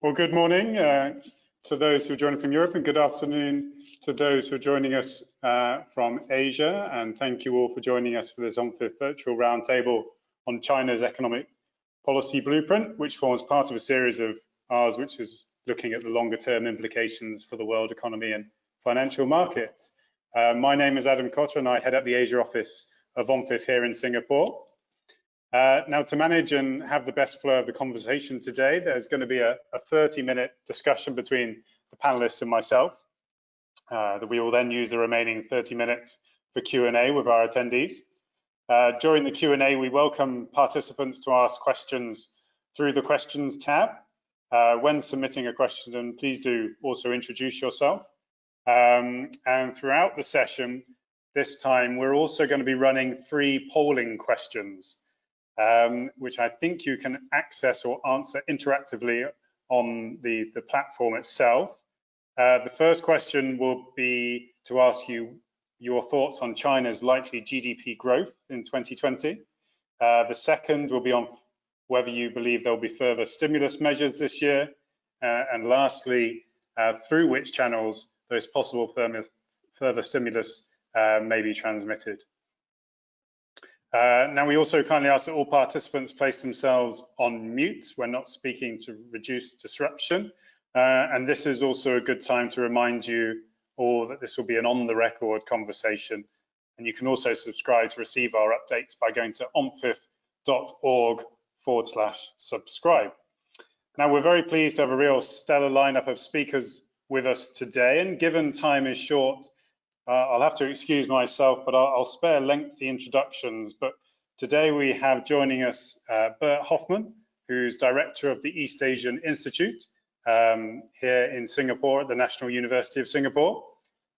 Well, good morning to those who are joining from Europe, and good afternoon to those who are joining us from Asia. And thank you all for joining us for this UNFIF virtual roundtable on China's economic policy blueprint, which forms part of a series of ours, which is looking at the longer term implications for the world economy and financial markets. My name is Adam Cotter, and I head up the Asia office of UNFIF here in Singapore. Now, to manage and have the best flow of the conversation today, there's going to be a 30-minute discussion between the panelists and myself that we will then use the remaining 30 minutes for Q&A with our attendees. During the Q&A, we welcome participants to ask questions through the questions tab. When submitting a question, please do also introduce yourself. And throughout the session, this time, we're also going to be running 3 polling questions, which I think you can access or answer interactively on the platform itself. The first question will be to ask you your thoughts on China's likely GDP growth in 2020. The second will be on whether you believe there will be further stimulus measures this year. And lastly, through which channels those possible further stimulus may be transmitted. Now, we also kindly ask that all participants place themselves on mute when not speaking to reduce disruption. And this is also a good time to remind you all that this will be an on-the-record conversation. And you can also subscribe to receive our updates by going to onfif.org/subscribe. Now, we're very pleased to have a real stellar lineup of speakers with us today. And given time is short, I'll have to excuse myself, but I'll spare lengthy introductions. But today we have joining us Bert Hoffman, who's director of the East Asian Institute here in Singapore at the National University of Singapore.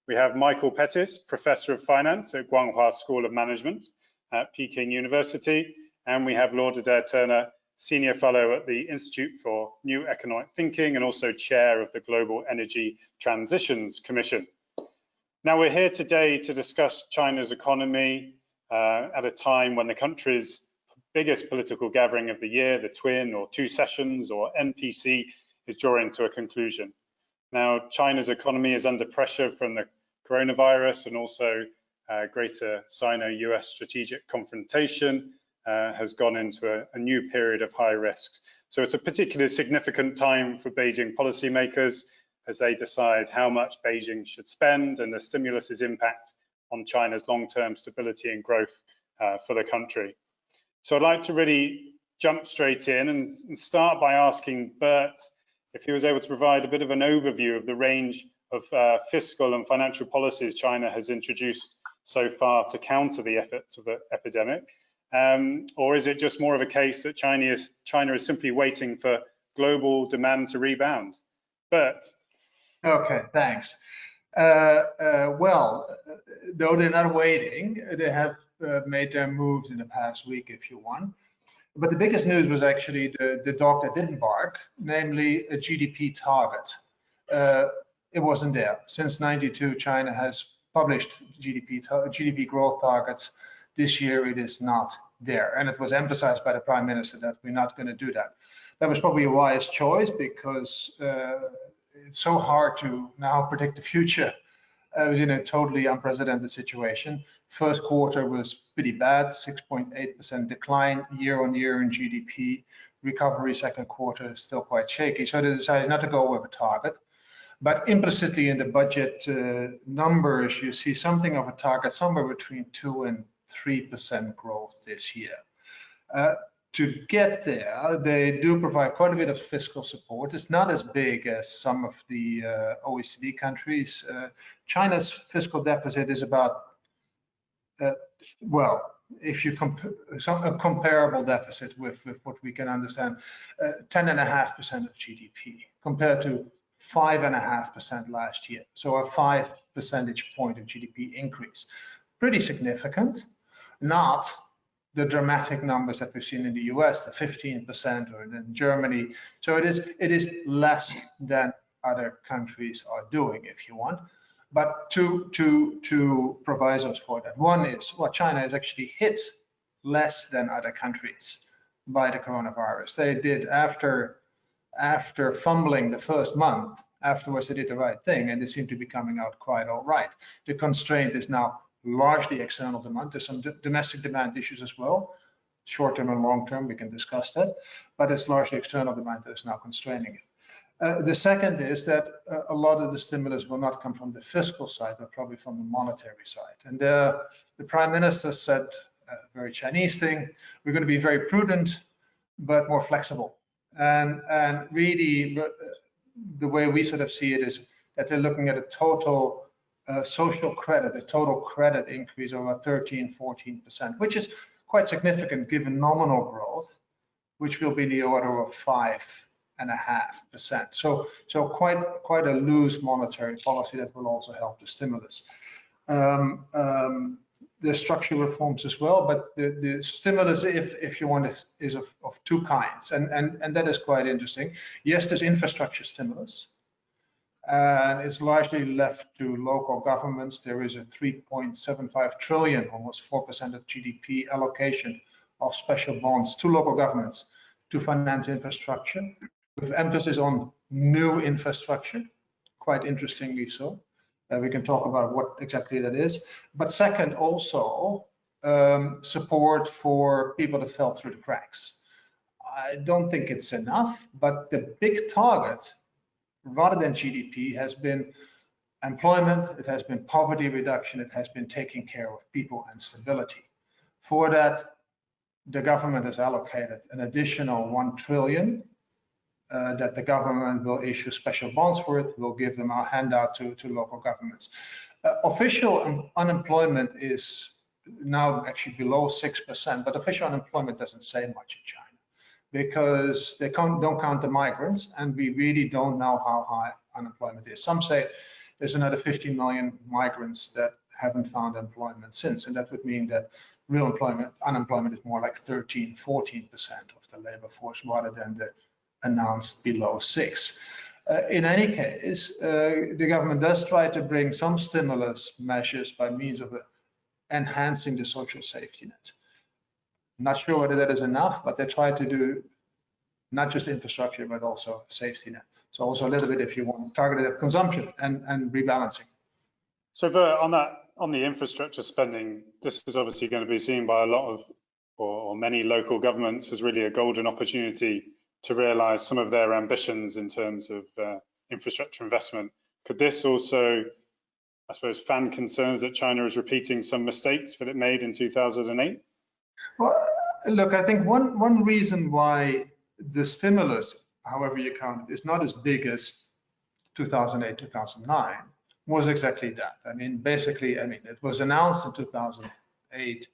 We have Michael Pettis, Professor of Finance at Guanghua School of Management at Peking University. And we have Lord Adair Turner, Senior Fellow at the Institute for New Economic Thinking and also Chair of the Global Energy Transitions Commission. Now, we're here today to discuss China's economy at a time when the country's biggest political gathering of the year, the Twin or Two Sessions or NPC, is drawing to a conclusion. Now, China's economy is under pressure from the coronavirus and also greater Sino-US strategic confrontation has gone into a new period of high risks. So it's a particularly significant time for Beijing policymakers as they decide how much Beijing should spend and the stimulus's impact on China's long-term stability and growth for the country. So I'd like to really jump straight in and start by asking Bert if he was able to provide a bit of an overview of the range of fiscal and financial policies China has introduced so far to counter the efforts of the epidemic. Or is it just more of a case that China is simply waiting for global demand to rebound? Bert. Okay, thanks. Well, though they're not waiting, they have made their moves in the past week, if you want. But the biggest news was actually the dog that didn't bark, namely a GDP target. It wasn't there. Since '92, China has published GDP growth targets. This year, it is not there. And it was emphasized by the Prime Minister that we're not going to do that. That was probably a wise choice because it's so hard to now predict the future in a totally unprecedented situation. First quarter was pretty bad, 6.8% decline year-on-year in GDP. Recovery second quarter is still quite shaky. So they decided not to go with a target. But implicitly in the budget numbers, you see something of a target, somewhere between 2 and 3% growth this year. To get there, they do provide quite a bit of fiscal support. It's not as big as some of the OECD countries. China's fiscal deficit is about, well, if you compare a comparable deficit with what we can understand, 10.5% of GDP compared to 5.5% last year. So a 5 percentage point of GDP increase. Pretty significant, not the dramatic numbers that we've seen in the US, the 15% or in Germany. So it is less than other countries are doing, if you want. But two provisos for that. One is, well, China is actually hit less than other countries by the coronavirus. They did, after after fumbling the first month, afterwards they did the right thing and they seem to be coming out quite all right. The constraint is now largely external demand. There's some domestic demand issues as well, short-term and long-term, we can discuss that, but it's largely external demand that is now constraining it. The second is that a lot of the stimulus will not come from the fiscal side, but probably from the monetary side. And the Prime Minister said a very Chinese thing, we're going to be very prudent, but more flexible. And really, the way we sort of see it is that they're looking at a total social credit, a total credit increase of about 13–14%, which is quite significant given nominal growth, which will be in the order of 5.5%. So quite a loose monetary policy that will also help the stimulus. The structural reforms as well, but the stimulus, if you want, is of two kinds, and that is quite interesting. Yes, there's infrastructure stimulus, and it's largely left to local governments. There is a 3.75 trillion, almost 4% of GDP allocation of special bonds to local governments to finance infrastructure, with emphasis on new infrastructure, quite interestingly so. We can talk about what exactly that is. But second, also support for people that fell through the cracks. I don't think it's enough, but the big target, rather than GDP, has been employment, it has been poverty reduction, it has been taking care of people and stability. For that, the government has allocated an additional 1 trillion that the government will issue special bonds for it, will give them a handout to local governments. Official unemployment is now actually below 6%, but official unemployment doesn't say much in China because they don't count the migrants, and we really don't know how high unemployment is. Some say there's another 50 million migrants that haven't found employment since, and that would mean that real unemployment is more like 13–14% of the labor force rather than the announced below 6. In any case, the government does try to bring some stimulus measures by means of enhancing the social safety net. Not sure whether that is enough, but they try to do not just infrastructure, but also safety net. So also a little bit, if you want, targeted consumption and rebalancing. So Bert, on the infrastructure spending, this is obviously going to be seen by a lot of, or many local governments as really a golden opportunity to realize some of their ambitions in terms of infrastructure investment. Could this also, I suppose, fan concerns that China is repeating some mistakes that it made in 2008? Well, look, I think one reason why the stimulus, however you count it, is not as big as 2008, 2009 was exactly that. I mean, basically, it was announced in 2008,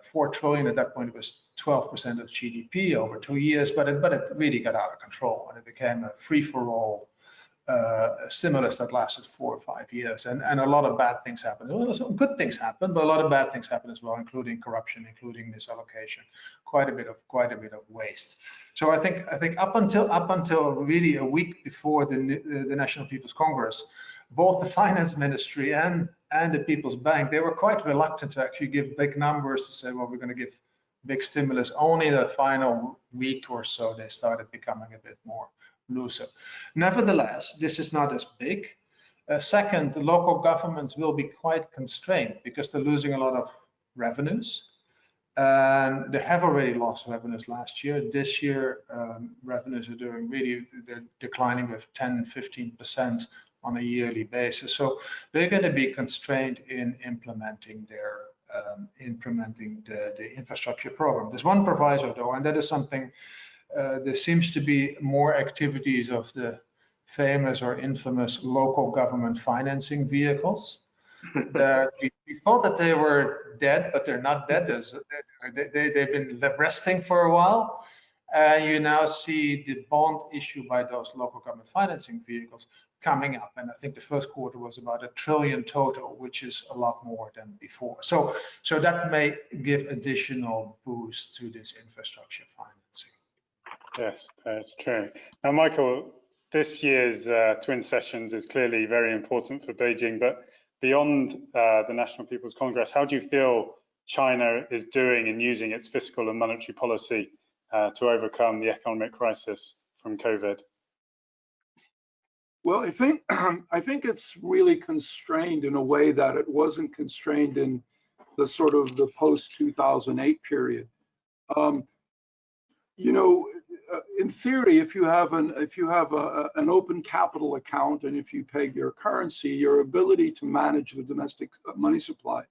4 trillion. At that point, it was 12% of GDP over 2 years, but it really got out of control, and it became a free-for-all stimulus that lasted 4 or 5 years, and a lot of bad things happened. Well, some good things happened, but a lot of bad things happened as well, including corruption, including misallocation, quite a bit of waste. So I think up until really a week before the National People's Congress, both the finance ministry and the People's Bank, they were quite reluctant to actually give big numbers to say, well, we're going to give big stimulus. Only the final week or so they started becoming a bit more looser. Nevertheless, this is not as big. Second, the local governments will be quite constrained because they're losing a lot of revenues. And they have already lost revenues last year. This year, revenues are they're declining with 10–15% on a yearly basis. So they're going to be constrained in implementing the infrastructure program. There's one proviso though, and that is something, there seems to be more activities of the famous or infamous local government financing vehicles. That we thought that they were dead, but they're not dead. They've been resting for a while. You now see the bond issue by those local government financing vehicles coming up. And I think the first quarter was about 1 trillion total, which is a lot more than before. So that may give additional boost to this infrastructure financing. Yes, that's true. Now, Michael, this year's Twin Sessions is clearly very important for Beijing, but beyond the National People's Congress, how do you feel China is doing in using its fiscal and monetary policy to overcome the economic crisis from COVID? Well, I think it's really constrained in a way that it wasn't constrained in the sort of the post 2008 period. You know, in theory, if you have an open capital account and if you peg your currency, your ability to manage the domestic money supply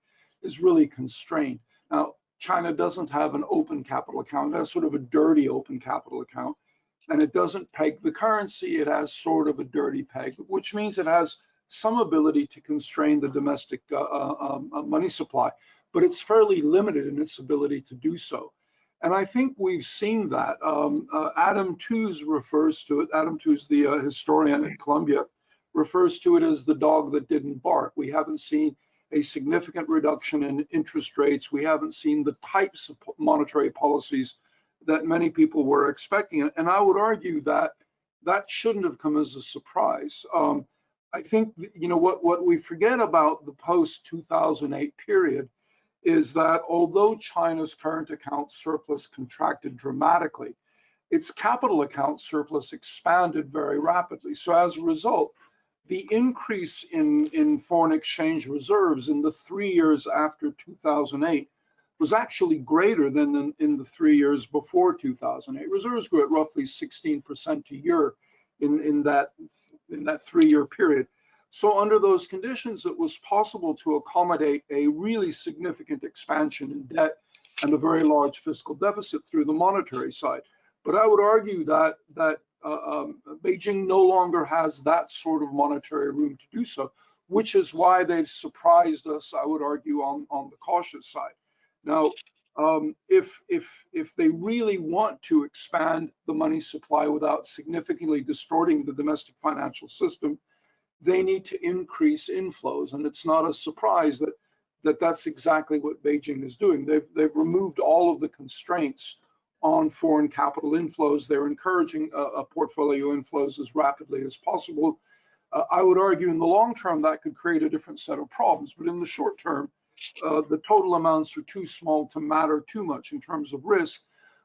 is really constrained. Now, China doesn't have an open capital account. It has sort of a dirty open capital account, and it doesn't peg the currency. It has sort of a dirty peg, which means it has some ability to constrain the domestic money supply, but it's fairly limited in its ability to do so. And I think we've seen that. Adam Tooze refers to it. Adam Tooze, the historian at Columbia, refers to it as the dog that didn't bark. We haven't seen a significant reduction in interest rates. We haven't seen the types of monetary policies that many people were expecting. And I would argue that that shouldn't have come as a surprise. I think, you know, what we forget about the post-2008 period is that although China's current account surplus contracted dramatically, its capital account surplus expanded very rapidly. So as a result, the increase in foreign exchange reserves in the 3 years after 2008 was actually greater than in the 3 years before 2008. Reserves grew at roughly 16% a year in that 3-year period. So under those conditions, it was possible to accommodate a really significant expansion in debt and a very large fiscal deficit through the monetary side. But I would argue that Beijing no longer has that sort of monetary room to do so, which is why they've surprised us, I would argue, on the cautious side. Now, if they really want to expand the money supply without significantly distorting the domestic financial system, they need to increase inflows, and it's not a surprise that that's exactly what Beijing is doing. They've removed all of the constraints on foreign capital inflows. They're encouraging portfolio inflows as rapidly as possible. I would argue in the long term that could create a different set of problems, but in the short term, the total amounts are too small to matter too much in terms of risk,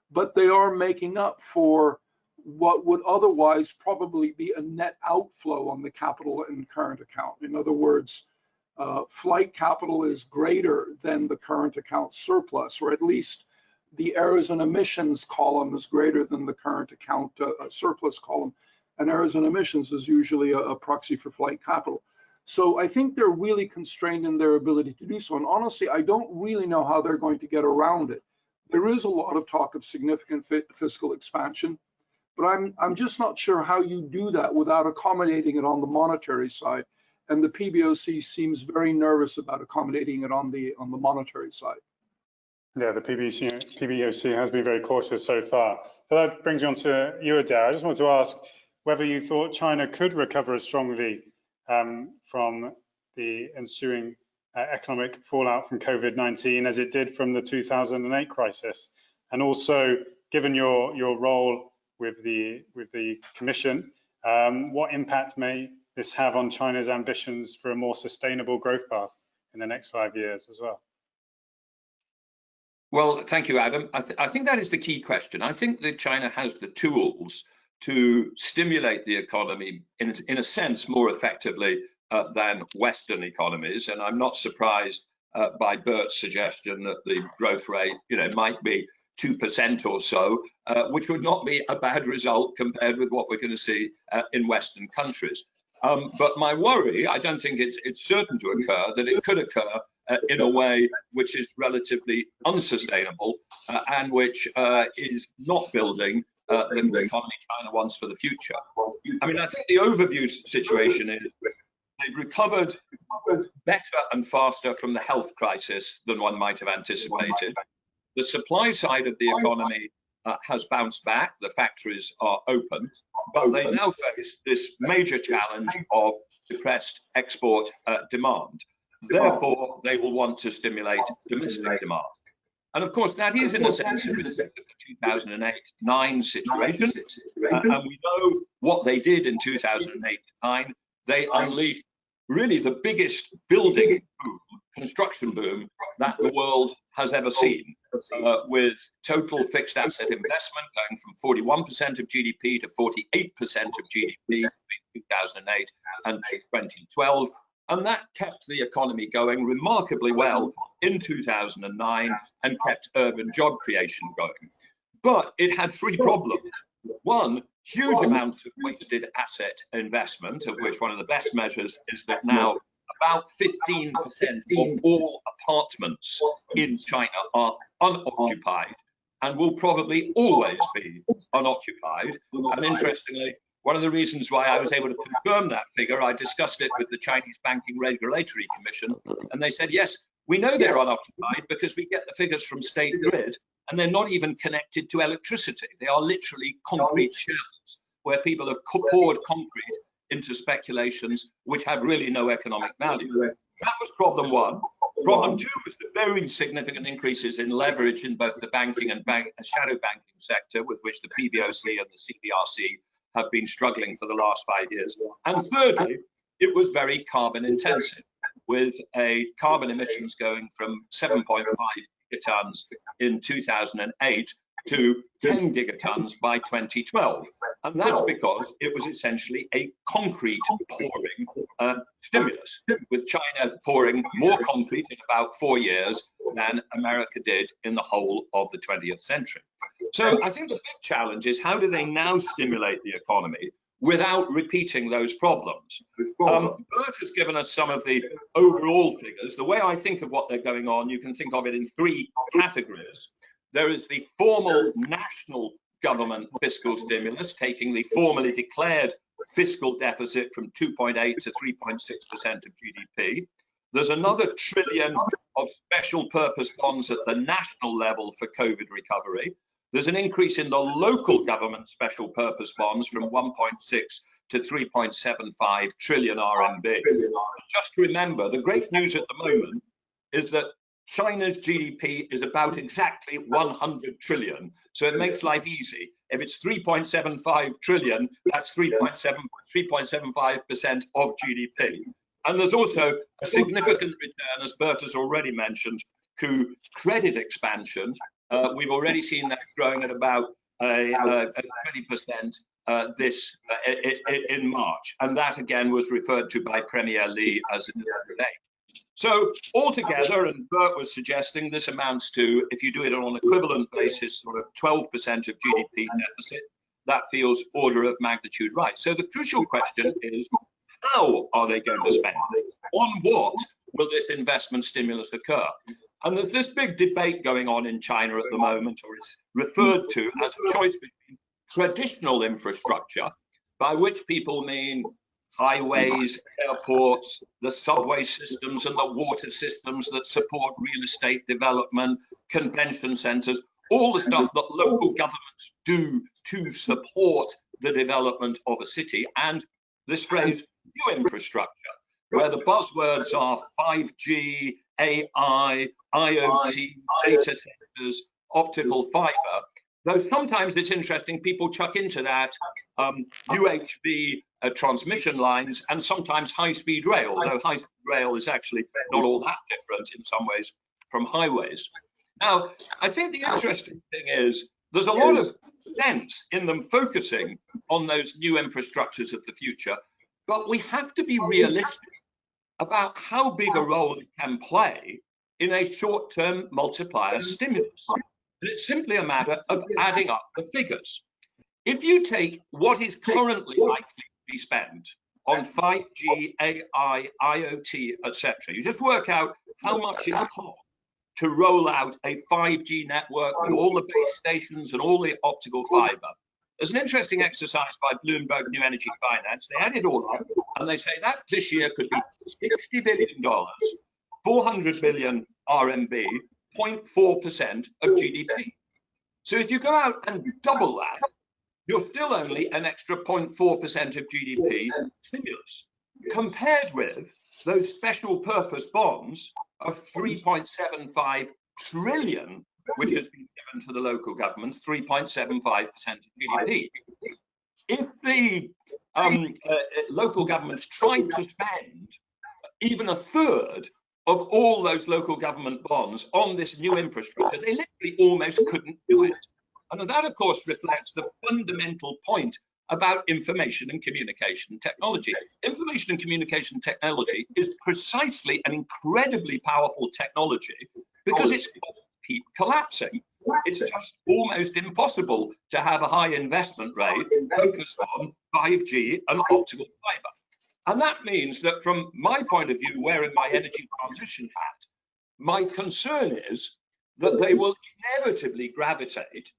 but they are making up for what would otherwise probably be a net outflow on the capital and current account. In other words, flight capital is greater than the current account surplus, or at least the errors and emissions column is greater than the current account surplus column, and errors and emissions is usually a proxy for flight capital. So I think they're really constrained in their ability to do so, and honestly, I don't really know how they're going to get around it. There is a lot of talk of significant fiscal expansion, but I'm just not sure how you do that without accommodating it on the monetary side. And the PBOC seems very nervous about accommodating it on the monetary side. Yeah, the PBOC has been very cautious so far. So that brings me on to you, Adair. I just want to ask whether you thought China could recover as strongly from the ensuing economic fallout from COVID-19 as it did from the 2008 crisis, and also given your role with the Commission, what impact may this have on China's ambitions for a more sustainable growth path in the next 5 years as well? Well, thank you, Adam. I think that is the key question. I think that China has the tools to stimulate the economy in a sense more effectively than Western economies, and I'm not surprised by Bert's suggestion that the growth rate, might be 2% or so, which would not be a bad result compared with what we're going to see in Western countries. But my worry, I don't think it's certain to occur, that it could occur in a way which is relatively unsustainable and which is not building the economy China wants for the future. I mean, I think the overview situation is they've recovered better and faster from the health crisis than one might have anticipated. The supply side of the economy has bounced back. The factories are open, but they now face this major challenge of depressed export demand. Therefore, they will want to stimulate domestic demand. And of course, that is in a sense the 2008-9 situation. And we know what they did in 2008-9. They unleashed really the biggest building boom construction boom that the world has ever seen, with total fixed asset investment going from 41% of GDP to 48% of GDP between 2008 and 2012. And that kept the economy going remarkably well in 2009 and kept urban job creation going. But it had three problems. One, huge amounts of wasted asset investment, of which one of the best measures is that now about 15% of all apartments in China are unoccupied and will probably always be unoccupied. And interestingly, one of the reasons why I was able to confirm that figure, I discussed it with the Chinese Banking Regulatory Commission, and they said, yes, we know they're unoccupied because we get the figures from State Grid, and they're not even connected to electricity. They are literally concrete shells where people have poured concrete into speculations which have really no economic value. That was problem one. Problem two was the very significant increases in leverage in both the banking and shadow banking sector, with which the PBOC and the CBRC have been struggling for the last 5 years. And thirdly, it was very carbon intensive, with carbon emissions going from 7.5 gigatons in 2008 to 10 gigatons by 2012. And that's because it was essentially a concrete pouring stimulus, with China pouring more concrete in about 4 years than America did in the whole of the 20th century. So I think the big challenge is, how do they now stimulate the economy without repeating those problems? Bert has given us some of the overall figures. The way I think of what they're going on, you can think of it in three categories. There is the formal national government fiscal stimulus, taking the formally declared fiscal deficit from 2.8 to 3.6% of GDP. There's another $1 trillion of special purpose bonds at the national level for COVID recovery. There's an increase in the local government special purpose bonds from 1.6 to 3.75 trillion RMB. Just remember, the great news at the moment is that China's GDP is about exactly 100 trillion. So it makes life easy. If it's 3.75 trillion, that's 3.75% of GDP. And there's also a significant return, as Bert has already mentioned, to credit expansion. We've already seen that growing at about 20% in March. And that again was referred to by Premier Li as a delay. So altogether, and Bert was suggesting, this amounts to, if you do it on an equivalent basis, sort of 12% of GDP deficit. That feels order of magnitude right. So the crucial question is, how are they going to spend? On what will this investment stimulus occur? And there's this big debate going on in China at the moment, or it's referred to as a choice between traditional infrastructure, by which people mean highways, airports, the subway systems and the water systems that support real estate development, convention centers, all the stuff that local governments do to support the development of a city, and this phrase, new infrastructure, where the buzzwords are 5G, AI, IoT, data centers, optical fiber. Though sometimes it's interesting, people chuck into that UHV transmission lines and sometimes high-speed rail, although high-speed rail is actually not all that different in some ways from highways. Now, I think the interesting thing is there's a lot of sense in them focusing on those new infrastructures of the future, but we have to be realistic about how big a role it can play in a short-term multiplier stimulus. And it's simply a matter of adding up the figures. If you take what is currently likely to be spent on 5G, AI, IoT, etc., you just work out how much it costs to roll out a 5G network with all the base stations and all the optical fiber. There's an interesting exercise by Bloomberg New Energy Finance. They add it all up and they say that this year could be $60 billion, 400 billion RMB, 0.4% of GDP. So if you go out and double that, you're still only an extra 0.4% of GDP stimulus, compared with those special purpose bonds of 3.75 trillion, which has been given to the local governments, 3.75% of GDP. If the local governments tried to spend even a third of all those local government bonds on this new infrastructure, they literally almost couldn't do it. And that, of course, reflects the fundamental point about information and communication technology. Information and communication technology is precisely an incredibly powerful technology because it's keep collapsing. It's just almost impossible to have a high investment rate focused on 5G and optical fiber. And that means that from my point of view, wearing my energy transition hat, my concern is that they will inevitably gravitate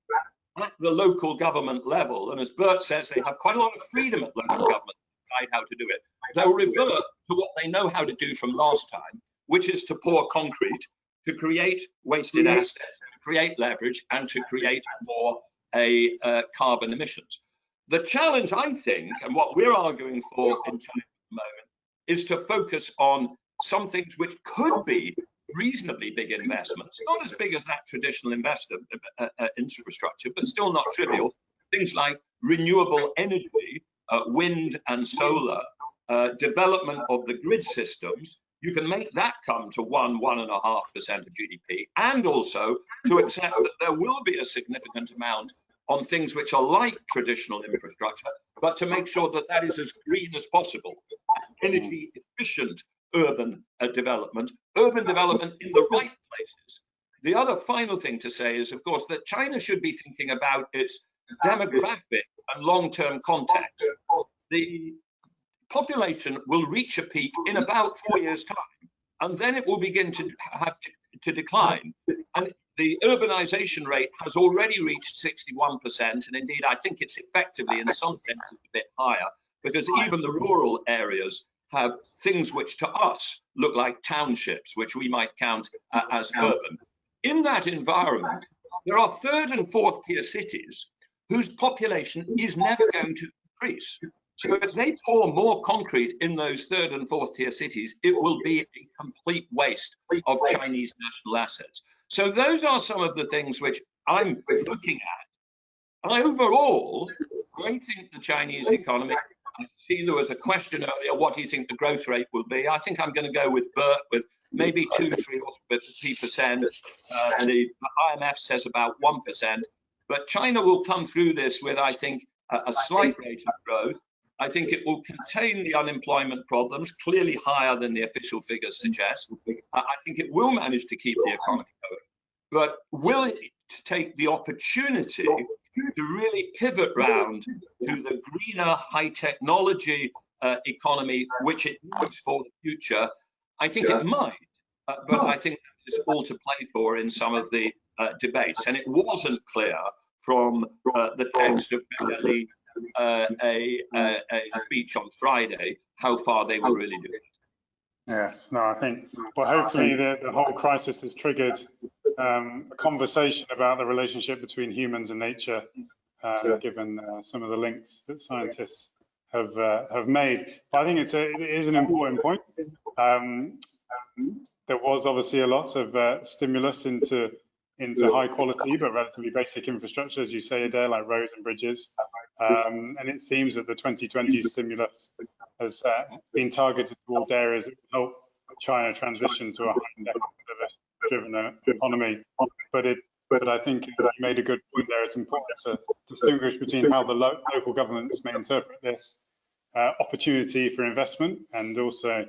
at the local government level. And as Bert says, they have quite a lot of freedom at local government to decide how to do it. They'll revert to what they know how to do from last time, which is to pour concrete, to create wasted assets, to create leverage, and to create more carbon emissions. The challenge, I think, and what we're arguing for in China at the moment, is to focus on some things which could be reasonably big investments, not as big as that traditional infrastructure, but still not trivial. Things like renewable energy, wind and solar, development of the grid systems. You can make that come to 1.5% of GDP, and also to accept that there will be a significant amount on things which are like traditional infrastructure, but to make sure that that is as green as possible, energy efficient urban development in the right places. The other final thing to say is, of course, that China should be thinking about its demographic and long-term context. The population will reach a peak in about 4 years' time, and then it will begin to have to decline. And the urbanization rate has already reached 61%, and indeed I think it's effectively in some sense a bit higher, because even the rural areas have things which to us look like townships, which we might count as urban. In that environment, there are third and fourth tier cities whose population is never going to increase. So if they pour more concrete in those third and fourth tier cities, it will be a complete waste of Chinese national assets. So those are some of the things which I'm looking at. Overall, I think the Chinese economy, I see there was a question earlier, what do you think the growth rate will be? I think I'm going to go with Bert with maybe 2, 3 or 3%. The IMF says about 1%, but China will come through this with, I think, a slight rate of growth. I think it will contain the unemployment problems, clearly higher than the official figures suggest. I think it will manage to keep the economy going, but will it take the opportunity to really pivot round to the greener, high technology economy, which it needs for the future? I think it might, but I think there's all to play for in some of the debates. And it wasn't clear from the text of Beijing, a speech on Friday, how far they will really do it. Yes, no, I think, well, hopefully the whole crisis has triggered a conversation about the relationship between humans and nature, given some of the links that scientists have made. But I think it is an important point. There was obviously a lot of stimulus into high quality but relatively basic infrastructure, as you say, Adair, like roads and bridges. And it seems that the 2020 stimulus has been targeted towards areas that will help China transition to a high-driven economy. But I think you made a good point there. It's important to distinguish between how the local governments may interpret this opportunity for investment and also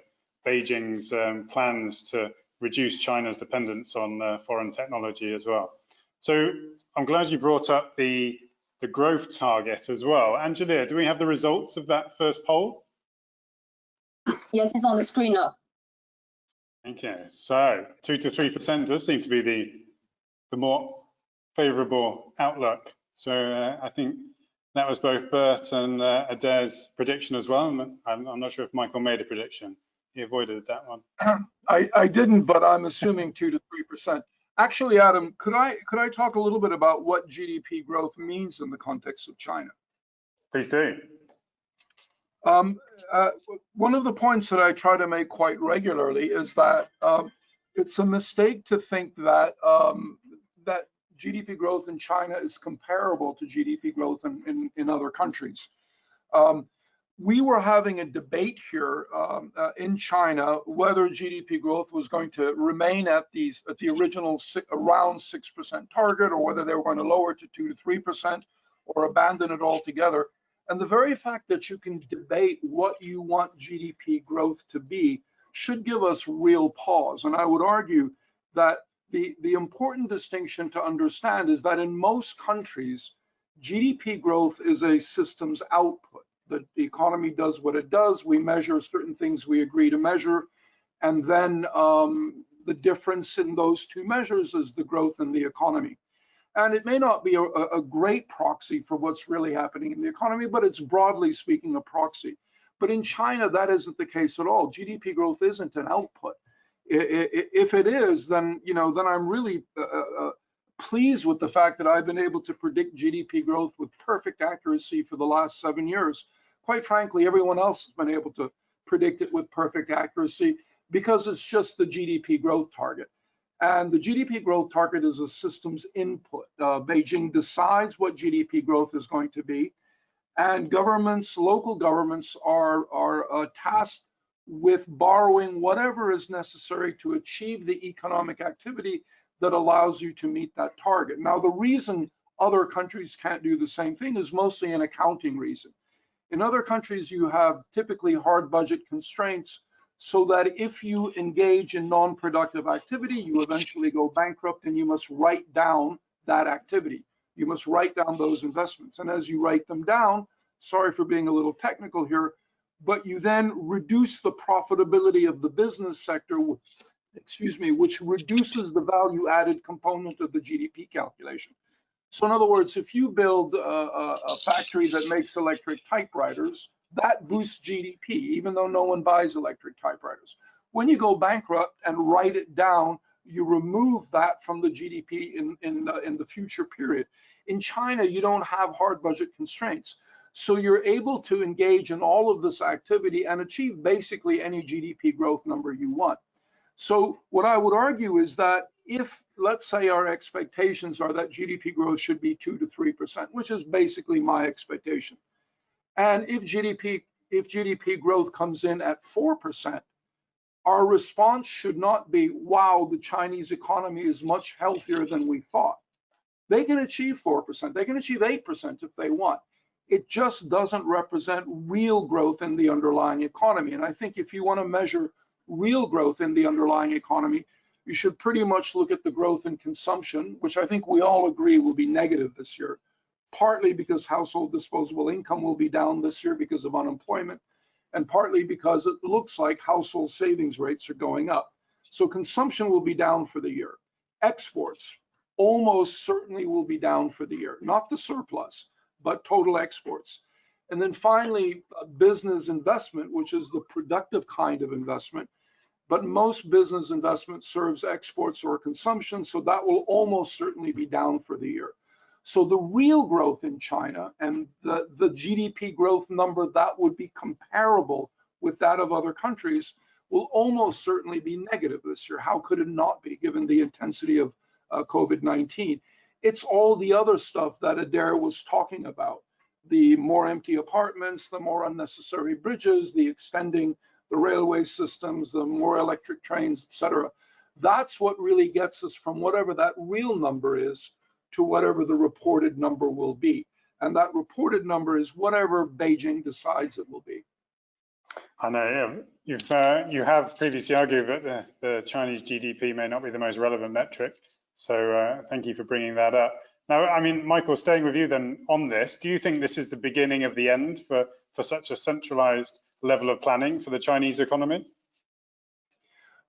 Beijing's plans to reduce China's dependence on foreign technology as well. So I'm glad you brought up the growth target as well. Angela, do we have the results of that first poll? Yes, it's on the screen now. Okay, so 2 to 3% does seem to be the more favourable outlook. So I think that was both Bert and Adair's prediction as well. I'm not sure if Michael made a prediction. He avoided that one. I didn't, but I'm assuming 2 to 3%. Actually, Adam, could I talk a little bit about what GDP growth means in the context of China? Please do. One of the points that I try to make quite regularly is that it's a mistake to think that that GDP growth in China is comparable to GDP growth in other countries. we were having a debate here in China whether GDP growth was going to remain at the original around 6% target, or whether they were going to lower it to 2 to 3% or abandon it altogether. And the very fact that you can debate what you want GDP growth to be should give us real pause. And I would argue that the important distinction to understand is that in most countries, GDP growth is a system's output. The economy does what it does. We measure certain things we agree to measure. And then the difference in those two measures is the growth in the economy. And it may not be a great proxy for what's really happening in the economy, but it's broadly speaking a proxy. But in China, that isn't the case at all. GDP growth isn't an output. If it is, then then I'm really pleased with the fact that I've been able to predict GDP growth with perfect accuracy for the last 7 years. Quite frankly, everyone else has been able to predict it with perfect accuracy because it's just the GDP growth target. And the GDP growth target is a system's input. Beijing decides what GDP growth is going to be, and governments, local governments, are tasked with borrowing whatever is necessary to achieve the economic activity that allows you to meet that target. Now, the reason other countries can't do the same thing is mostly an accounting reason. In other countries, you have typically hard budget constraints, so that if you engage in non-productive activity, you eventually go bankrupt and you must write down that activity. You must write down those investments. And as you write them down, sorry for being a little technical here, but you then reduce the profitability of the business sector, which reduces the value added component of the GDP calculation. So in other words, if you build a factory that makes electric typewriters, that boosts GDP, even though no one buys electric typewriters. When you go bankrupt and write it down, you remove that from the GDP in the future period. In China, you don't have hard budget constraints. So you're able to engage in all of this activity and achieve basically any GDP growth number you want. So what I would argue is that if, let's say, our expectations are that GDP growth should be 2 to 3%, which is basically my expectation, and if GDP growth comes in at 4%, our response should not be, wow, the Chinese economy is much healthier than we thought. They can achieve 4%, they can achieve 8% if they want. It just doesn't represent real growth in the underlying economy. And I think if you want to measure real growth in the underlying economy, you should pretty much look at the growth in consumption, which I think we all agree will be negative this year, partly because household disposable income will be down this year because of unemployment, and partly because it looks like household savings rates are going up. So consumption will be down for the year. Exports almost certainly will be down for the year, not the surplus, but total exports. And then finally, business investment, which is the productive kind of investment. But most business investment serves exports or consumption, so that will almost certainly be down for the year. So the real growth in China and the GDP growth number that would be comparable with that of other countries will almost certainly be negative this year. How could it not be, given the intensity of COVID-19? It's all the other stuff that Adair was talking about. The more empty apartments, the more unnecessary bridges, the extending the railway systems, the more electric trains, etc. That's what really gets us from whatever that real number is to whatever the reported number will be. And that reported number is whatever Beijing decides it will be. I know you have previously argued that the Chinese GDP may not be the most relevant metric. So thank you for bringing that up. Now, I mean, Michael, staying with you then on this, do you think this is the beginning of the end for such a centralized level of planning for the Chinese economy?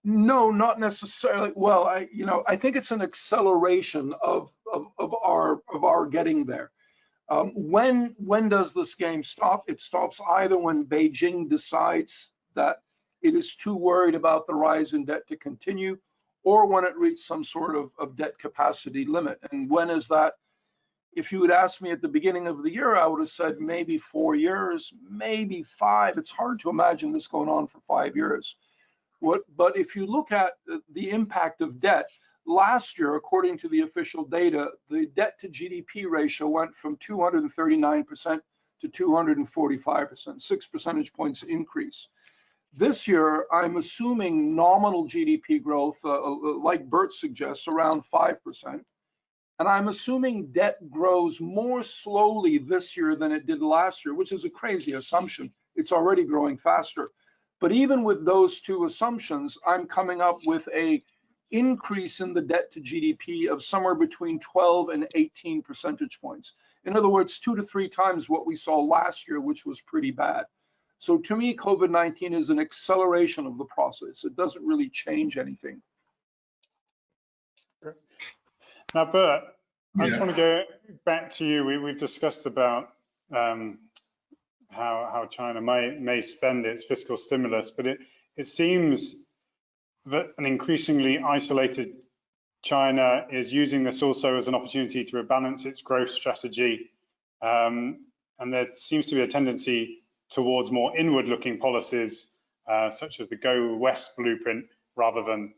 No, not necessarily. Well, I think it's an acceleration of our getting there. When does this game stop? It stops either when Beijing decides that it is too worried about the rise in debt to continue, or when it reaches some sort of debt capacity limit. And when is that? If you had asked me at the beginning of the year, I would have said maybe 4 years, maybe 5. It's hard to imagine this going on for 5 years. But if you look at the impact of debt, last year, according to the official data, the debt to GDP ratio went from 239% to 245%, 6 percentage points increase. This year, I'm assuming nominal GDP growth, like Bert suggests, around 5%. And I'm assuming debt grows more slowly this year than it did last year, which is a crazy assumption. It's already growing faster. But even with those two assumptions, I'm coming up with a increase in the debt to GDP of somewhere between 12 and 18 percentage points. In other words, 2 to 3 times what we saw last year, which was pretty bad. So to me, COVID-19 is an acceleration of the process. It doesn't really change anything. Now, Bert, I just want to go back to you. We've discussed about how China may spend its fiscal stimulus, but it seems that an increasingly isolated China is using this also as an opportunity to rebalance its growth strategy. And there seems to be a tendency towards more inward-looking policies, such as the Go West blueprint, rather than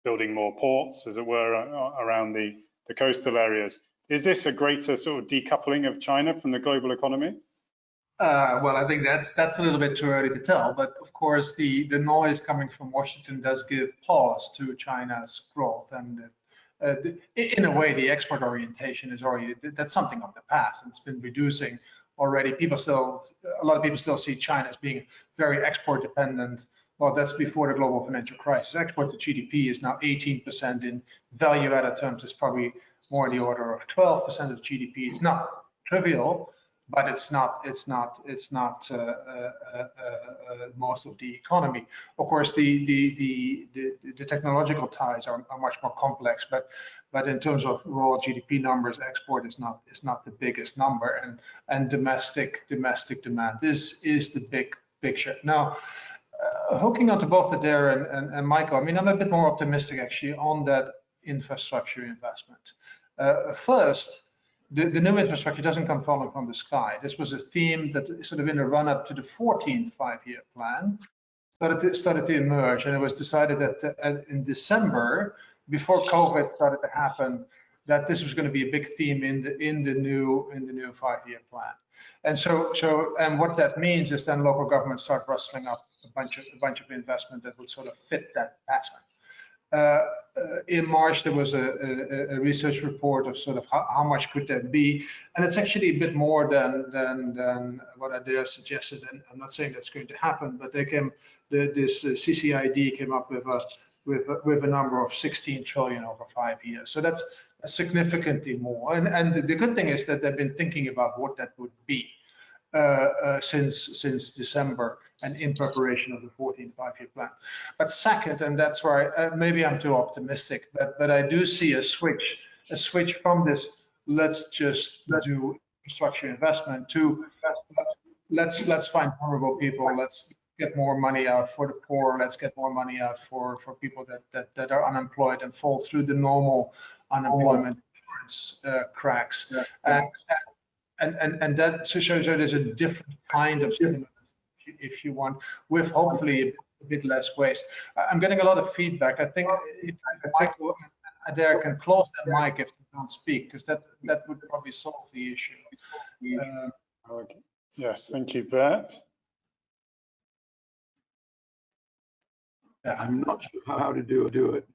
building more ports, as it were, around the coastal areas. Is this a greater sort of decoupling of China from the global economy? Well, I think that's a little bit too early to tell, but of course the noise coming from Washington does give pause to China's growth, and in a way the export orientation is already, that's something of the past, and it's been reducing already. A lot of people still see China as being very export dependent. Well, that's before the global financial crisis. Export to GDP is now 18%. In value added terms, it's probably more in the order of 12% of GDP. It's not trivial, but it's not most of the economy. Of course, the technological ties are much more complex, but in terms of raw GDP numbers, export is not the biggest number, and domestic demand is the big picture. Now, hooking onto both Adair and Michael, I mean, I'm a bit more optimistic actually on that infrastructure investment. First, the new infrastructure doesn't come falling from the sky. This was a theme that sort of in the run-up to the 14th five-year plan started to emerge, and it was decided that in December, before COVID started to happen, that this was going to be a big theme in the new five-year plan. And and what that means is then local governments start rustling up a bunch of investment that would sort of fit that pattern. In March, there was a research report of sort of how much could that be, and it's actually a bit more than what Adair suggested. And I'm not saying that's going to happen, but this CCID came up with a number of 16 trillion over 5 years. So that's significantly more. And the good thing is that they've been thinking about what that would be since December, and in preparation of the 14th five-year plan. But second, and that's where maybe I'm too optimistic, but I do see a switch from this let's just do infrastructure investment to let's find vulnerable people, let's get more money out for the poor, let's get more money out for people that are unemployed and fall through the normal unemployment cracks. And that shows that there's a different kind of stimulus, if you want, with hopefully a bit less waste. I'm getting a lot of feedback. I think if Michael and Adair can close that mic if they don't speak, because that would probably solve the issue. Okay. Yes, thank you, Bert. I'm not sure how to do it.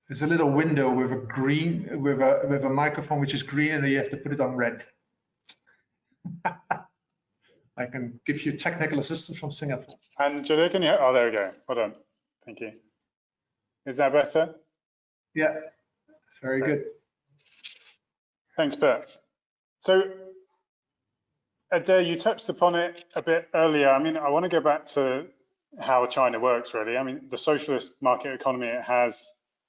There's a little window with a microphone which is green, and then you have to put it on red. I can give you technical assistance from Singapore. And Julia, can you? Oh, there we go. Hold on. Thank you. Is that better? Yeah, very good. Thanks, Bert. So, Adair, you touched upon it a bit earlier. I mean, I want to go back to how China works, really. I mean, the socialist market economy it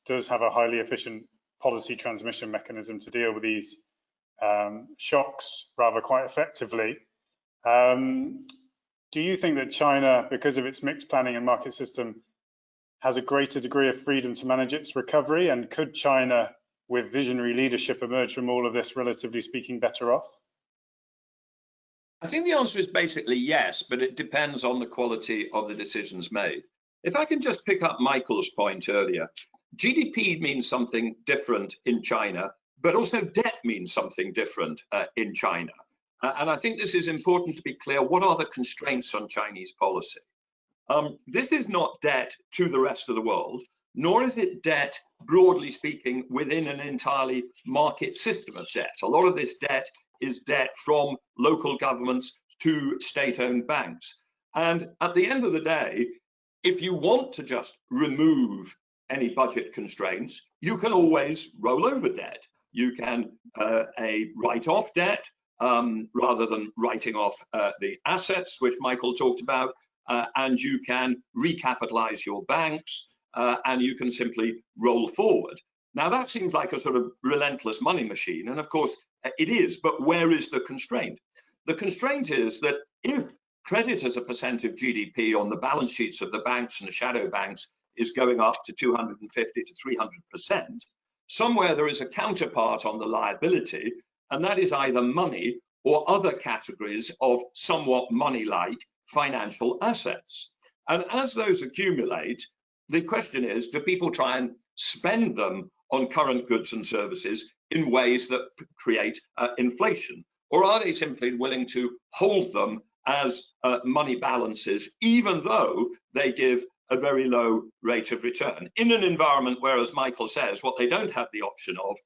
does have a highly efficient policy transmission mechanism to deal with these shocks rather quite effectively. Do you think that China, because of its mixed planning and market system, has a greater degree of freedom to manage its recovery? And could China, with visionary leadership, emerge from all of this, relatively speaking, better off? I think the answer is basically yes, but it depends on the quality of the decisions made. If I can just pick up Michael's point earlier, GDP means something different in China but also debt means something different in China. And I think this is important to be clear. What are the constraints on Chinese policy? This is not debt to the rest of the world, nor is it debt, broadly speaking, within an entirely market system of debt. A lot of this debt is debt from local governments to state-owned banks. And at the end of the day, if you want to just remove any budget constraints, you can always roll over debt. You can write off debt rather than writing off the assets, which Michael talked about, and you can recapitalize your banks, and you can simply roll forward. Now, that seems like a sort of relentless money machine, and of course it is, but where is the constraint? The constraint is that if credit as a percent of GDP on the balance sheets of the banks and the shadow banks is going up to 250 to 300%, somewhere there is a counterpart on the liability, and that is either money or other categories of somewhat money-like financial assets. And as those accumulate, the question is, do people try and spend them on current goods and services in ways that create inflation? Or are they simply willing to hold them as money balances, even though they give a very low rate of return in an environment where, as Michael says, what they don't have the option of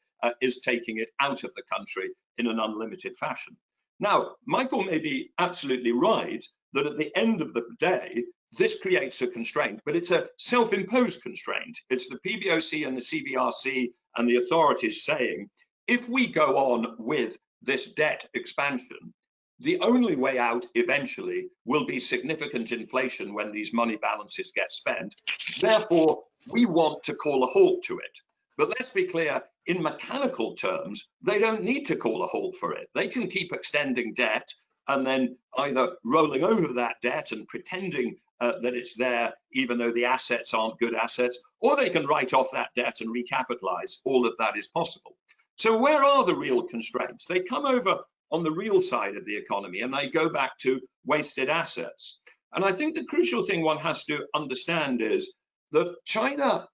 is taking it out of the country in an unlimited fashion? Now, Michael may be absolutely right that at the end of the day, this creates a constraint, but it's a self-imposed constraint. It's the PBOC and the CBRC and the authorities saying, if we go on with this debt expansion, the only way out eventually will be significant inflation when these money balances get spent. Therefore, we want to call a halt to it. But let's be clear, in mechanical terms, they don't need to call a halt for it. They can keep extending debt and then either rolling over that debt and pretending that it's there, even though the assets aren't good assets, or they can write off that debt and recapitalize. All of that is possible. So where are the real constraints? They come over on the real side of the economy, and they go back to wasted assets. And I think the crucial thing one has to understand is that China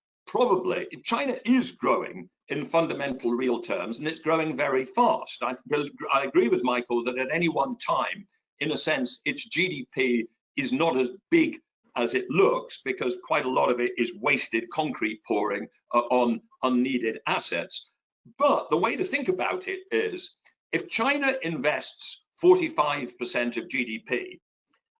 is growing in fundamental real terms, and it's growing very fast. I agree with Michael that at any one time, in a sense, its GDP is not as big as it looks, because quite a lot of it is wasted concrete pouring on unneeded assets. But the way to think about it is, if China invests 45% of GDP,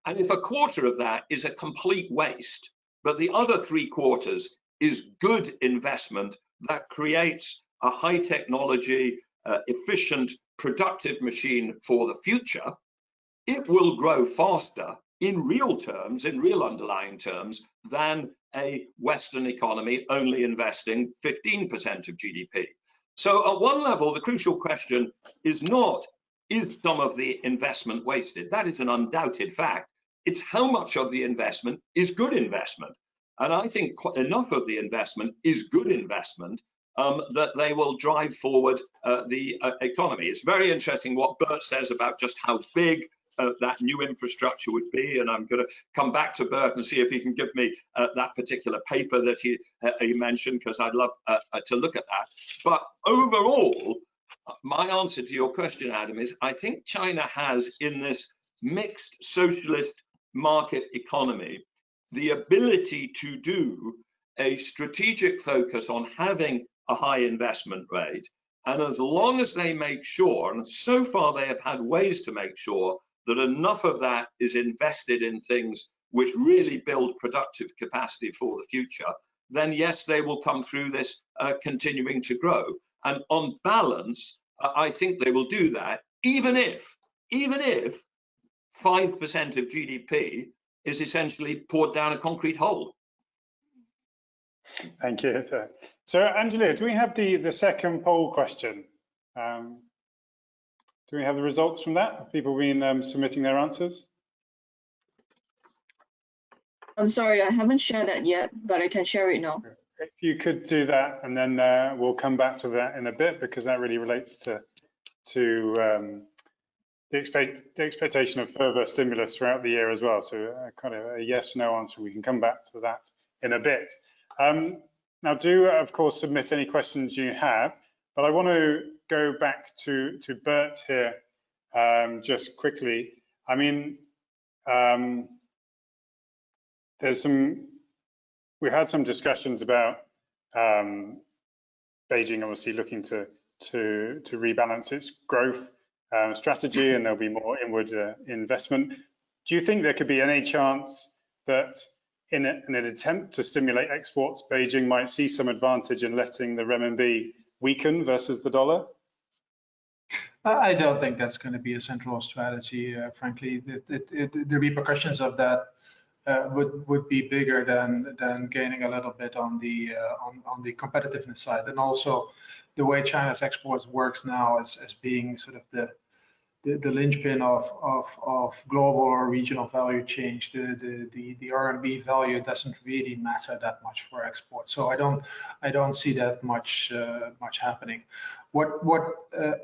and if a quarter of that is a complete waste, but the other 3/4 is good investment that creates a high technology, efficient, productive machine for the future, it will grow faster in real terms, in real underlying terms, than a Western economy only investing 15% of GDP. So at one level, the crucial question is not, is some of the investment wasted? That is an undoubted fact. It's how much of the investment is good investment. And I think enough of the investment is good investment that they will drive forward the economy. It's very interesting what Bert says about just how big that new infrastructure would be, and I'm going to come back to Bert and see if he can give me that particular paper that he mentioned, because I'd love to look at that. But overall, my answer to your question, Adam, is I think China has, in this mixed socialist market economy, the ability to do a strategic focus on having a high investment rate. And as long as they make sure, and so far they have had ways to make sure, that enough of that is invested in things which really build productive capacity for the future, then yes, they will come through this continuing to grow. And on balance, I think they will do that, even if 5% of GDP is essentially poured down a concrete hole. Thank you. So Angelia, do we have the second poll question? Do we have the results from that? Have people been submitting their answers? I'm sorry, I haven't shared that yet, but I can share it now. If you could do that, and then we'll come back to that in a bit, because that really relates to the expectation of further stimulus throughout the year as well. So kind of a yes/no answer. We can come back to that in a bit. Now, do of course submit any questions you have. But I want to go back to Bert here just quickly. I mean, we had some discussions about Beijing obviously looking to rebalance its growth strategy, and there'll be more inward investment. Do you think there could be any chance that in an attempt to stimulate exports, Beijing might see some advantage in letting the renminbi weaken versus the dollar? I don't think that's going to be a central strategy, frankly. The repercussions of that would be bigger than gaining a little bit on the competitiveness side, and also the way China's exports works now as being sort of the linchpin of global or regional value change. The RMB value doesn't really matter that much for export, so I don't see that much happening. What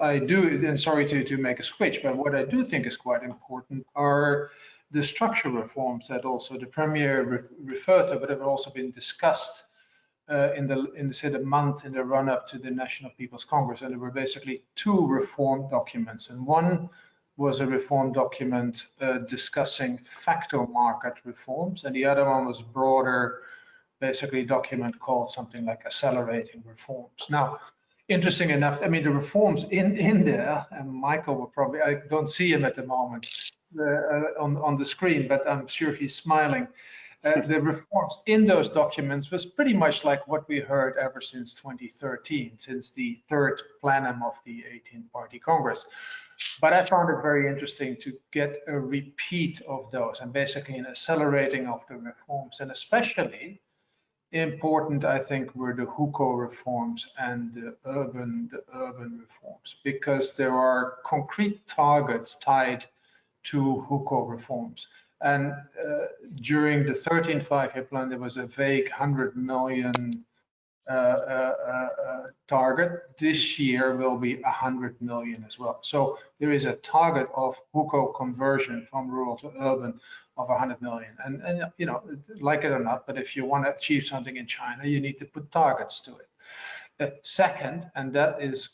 I do, and sorry to make a switch, but what I do think is quite important are the structural reforms that also the Premier referred to, but have also been discussed in the month in the run-up to the National People's Congress. And there were basically two reform documents, and one was a reform document discussing factor market reforms, and the other one was a broader, basically document called something like accelerating reforms. Now, interesting enough, I mean, the reforms in there, and Michael will probably, I don't see him at the moment on the screen, but I'm sure he's smiling. The reforms in those documents was pretty much like what we heard ever since 2013, since the third plenum of the 18th Party Congress. But I found it very interesting to get a repeat of those, and basically an accelerating of the reforms, and especially important, I think, were the hukou reforms and the urban reforms, because there are concrete targets tied to hukou reforms. And during the 13th five-year plan, there was a vague 100 million target. This year will be 100 million as well. So there is a target of hukou conversion from rural to urban of 100 million. And you know, like it or not, but if you want to achieve something in China, you need to put targets to it. Second, and that is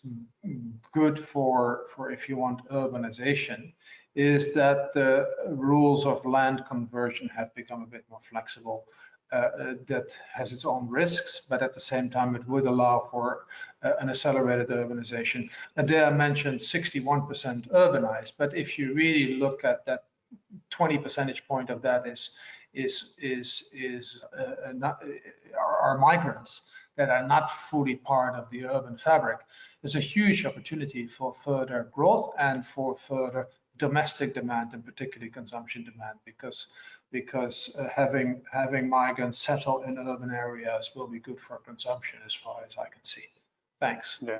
good for if you want urbanization, is that the rules of land conversion have become a bit more flexible. That has its own risks, but at the same time, it would allow for an accelerated urbanization. And there I mentioned 61% urbanized, but if you really look at that, 20 percentage point of that are migrants that are not fully part of the urban fabric. There's a huge opportunity for further growth and for further domestic demand, and particularly consumption demand, because having migrants settle in urban areas will be good for consumption as far as I can see. Thanks. Yeah.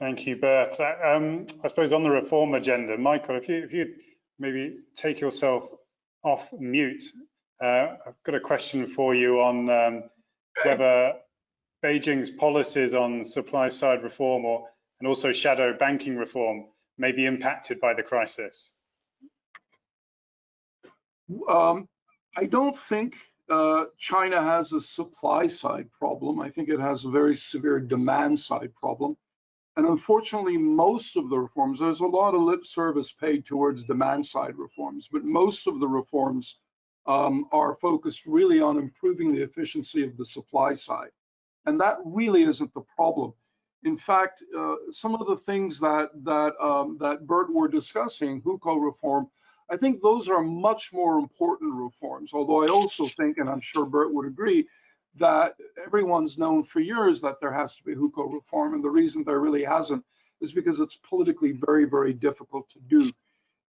Thank you, Bert. I suppose on the reform agenda, Michael, if you maybe take yourself off mute, I've got a question for you on whether Beijing's policies on supply side reform and also shadow banking reform may be impacted by the crisis. I don't think China has a supply side problem. I think it has a very severe demand side problem. And unfortunately, most of the reforms, there's a lot of lip service paid towards demand side reforms, but most of the reforms are focused really on improving the efficiency of the supply side. And that really isn't the problem. In fact, some of the things that Bert were discussing, hukou reform, I think those are much more important reforms. Although I also think, and I'm sure Bert would agree, that everyone's known for years that there has to be hukou reform, and the reason there really hasn't is because it's politically very, very difficult to do.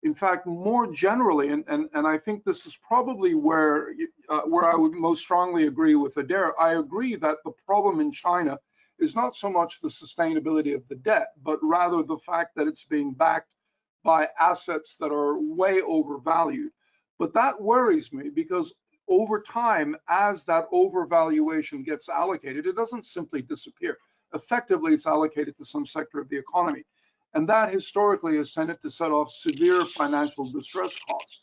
In fact, more generally, and I think this is probably where I would most strongly agree with Adair, I agree that the problem in China is not so much the sustainability of the debt, but rather the fact that it's being backed by assets that are way overvalued. But that worries me, because over time, as that overvaluation gets allocated, it doesn't simply disappear. Effectively, it's allocated to some sector of the economy. And that historically has tended to set off severe financial distress costs.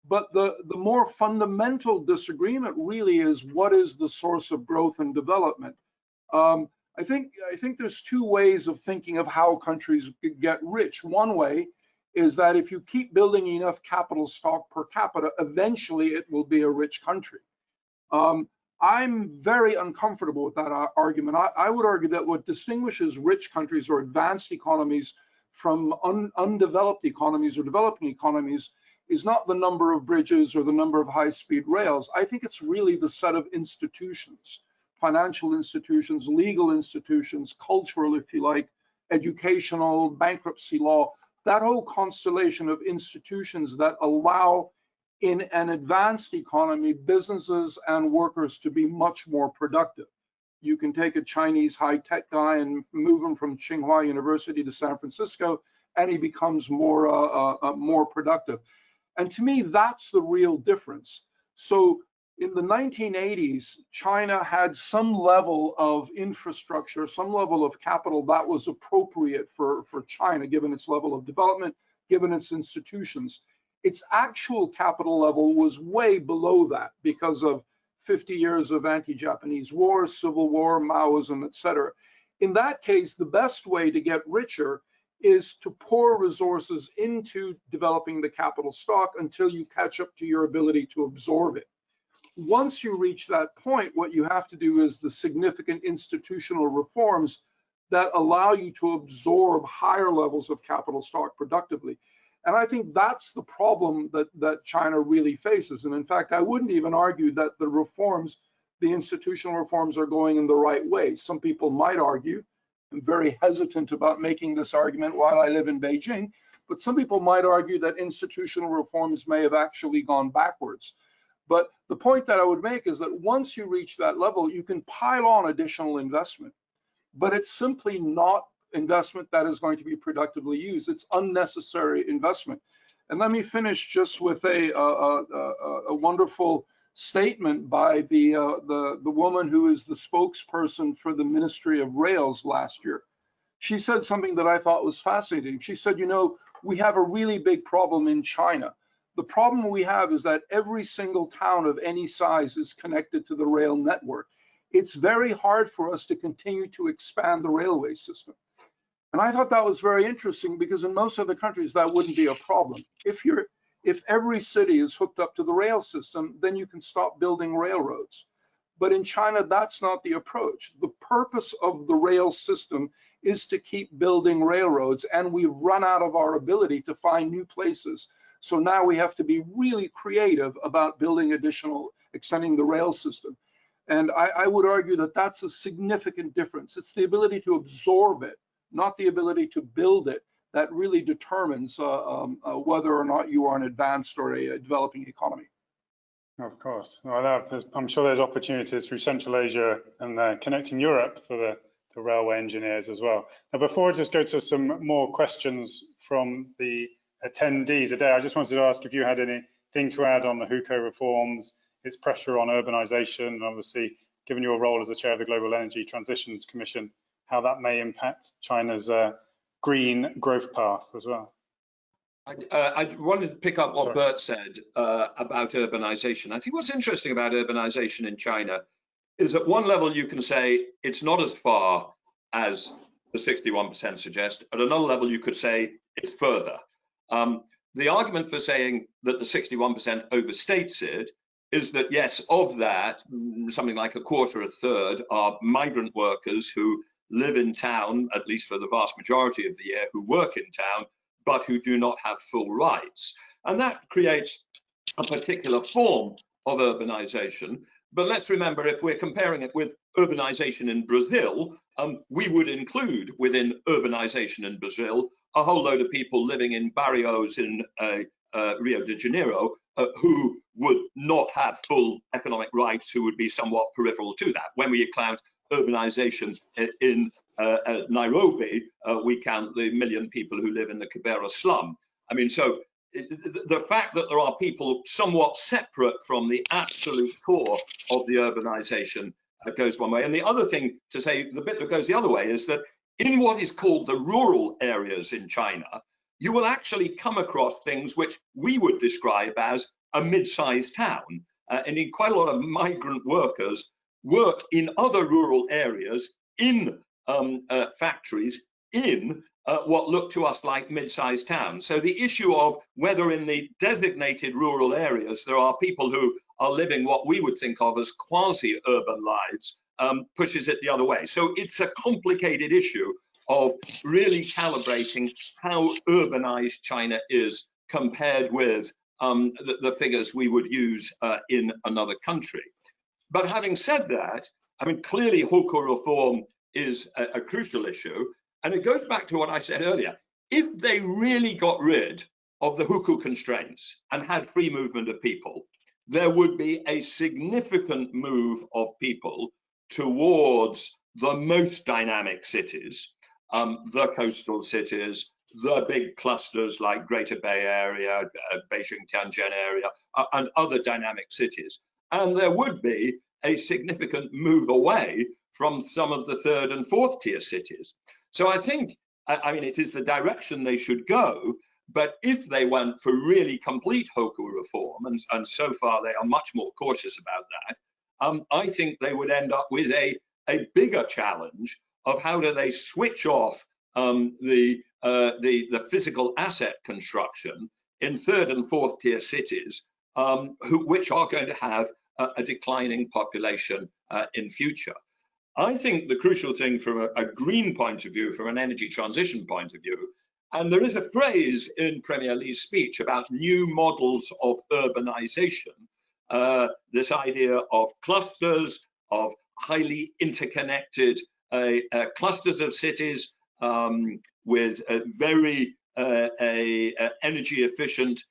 But the more fundamental disagreement really is, what is the source of growth and development? I think there's two ways of thinking of how countries get rich. One way is that if you keep building enough capital stock per capita, eventually it will be a rich country. I'm very uncomfortable with that argument. I would argue that what distinguishes rich countries or advanced economies from undeveloped economies or developing economies is not the number of bridges or the number of high-speed rails. I think it's really the set of institutions, financial institutions, legal institutions, cultural, if you like, educational, bankruptcy law, that whole constellation of institutions that allow in an advanced economy, businesses and workers to be much more productive. You can take a Chinese high-tech guy and move him from Tsinghua University to San Francisco, and he becomes more productive. And to me, that's the real difference. So in the 1980s, China had some level of infrastructure, some level of capital that was appropriate for China, given its level of development, given its institutions. Its actual capital level was way below that because of 50 years of anti-Japanese war, civil war, Maoism, etc. In that case, the best way to get richer is to pour resources into developing the capital stock until you catch up to your ability to absorb it. Once you reach that point, what you have to do is the significant institutional reforms that allow you to absorb higher levels of capital stock productively. And I think that's the problem that China really faces. And in fact, I wouldn't even argue that the reforms, the institutional reforms, are going in the right way. Some people might argue, I'm very hesitant about making this argument while I live in Beijing, but some people might argue that institutional reforms may have actually gone backwards. But the point that I would make is that once you reach that level, you can pile on additional investment, but it's simply not investment that is going to be productively used. It's unnecessary investment. And let me finish just with a wonderful statement by the woman who is the spokesperson for the Ministry of Rails last year. She said something that I thought was fascinating. She said, you know, we have a really big problem in China. The problem we have is that every single town of any size is connected to the rail network. It's very hard for us to continue to expand the railway system. And I thought that was very interesting because in most other countries that wouldn't be a problem. If every city is hooked up to the rail system, then you can stop building railroads. But in China, that's not the approach. The purpose of the rail system is to keep building railroads, and we've run out of our ability to find new places. So now we have to be really creative about building extending the rail system. And I would argue that that's a significant difference. It's the ability to absorb it, not the ability to build it, that really determines whether or not you are an advanced or a developing economy. Of course. Well, I'm sure there's opportunities through Central Asia and connecting Europe for the railway engineers as well. Now, before I just go to some more questions from the attendees today, I just wanted to ask if you had anything to add on the HUCO reforms, its pressure on urbanisation, and obviously, given your role as the chair of the Global Energy Transitions Commission, how that may impact China's green growth path as well. I wanted to pick up what Bert said about urbanization. I think what's interesting about urbanization in China is at one level you can say it's not as far as the 61% suggest. At another level you could say it's further. The argument for saying that the 61% overstates it is that, yes, of that, something like a quarter, a third are migrant workers who live in town, at least for the vast majority of the year, who work in town, but who do not have full rights. And that creates a particular form of urbanization. But let's remember, if we're comparing it with urbanization in Brazil, we would include within urbanization in Brazil a whole load of people living in barrios in Rio de Janeiro who would not have full economic rights, who would be somewhat peripheral to that. When we count urbanization in Nairobi, we count the 1 million people who live in the Kibera slum. I mean, so the fact that there are people somewhat separate from the absolute core of the urbanization goes one way. And the other thing to say, the bit that goes the other way, is that in what is called the rural areas in China, you will actually come across things which we would describe as a mid-sized town. And in quite a lot of migrant workers work in other rural areas in factories in what look to us like mid-sized towns. So the issue of whether in the designated rural areas there are people who are living what we would think of as quasi-urban lives pushes it the other way. So it's a complicated issue of really calibrating how urbanized China is compared with the figures we would use in another country. But having said that, I mean, clearly hukou reform is a crucial issue. And it goes back to what I said earlier. If they really got rid of the hukou constraints and had free movement of people, there would be a significant move of people towards the most dynamic cities, the coastal cities, the big clusters like Greater Bay Area, Beijing, Tianjin area, and other dynamic cities. And there would be a significant move away from some of the third and fourth tier cities. So I think, I mean, it is the direction they should go, but if they went for really complete hukou reform, and so far they are much more cautious about that, I think they would end up with a bigger challenge of how do they switch off the physical asset construction in third and fourth tier cities, which are going to have a declining population in future. I think the crucial thing from a green point of view, from an energy transition point of view, and there is a phrase in Premier Li's speech about new models of urbanization, this idea of clusters, of highly interconnected clusters of cities with very energy efficient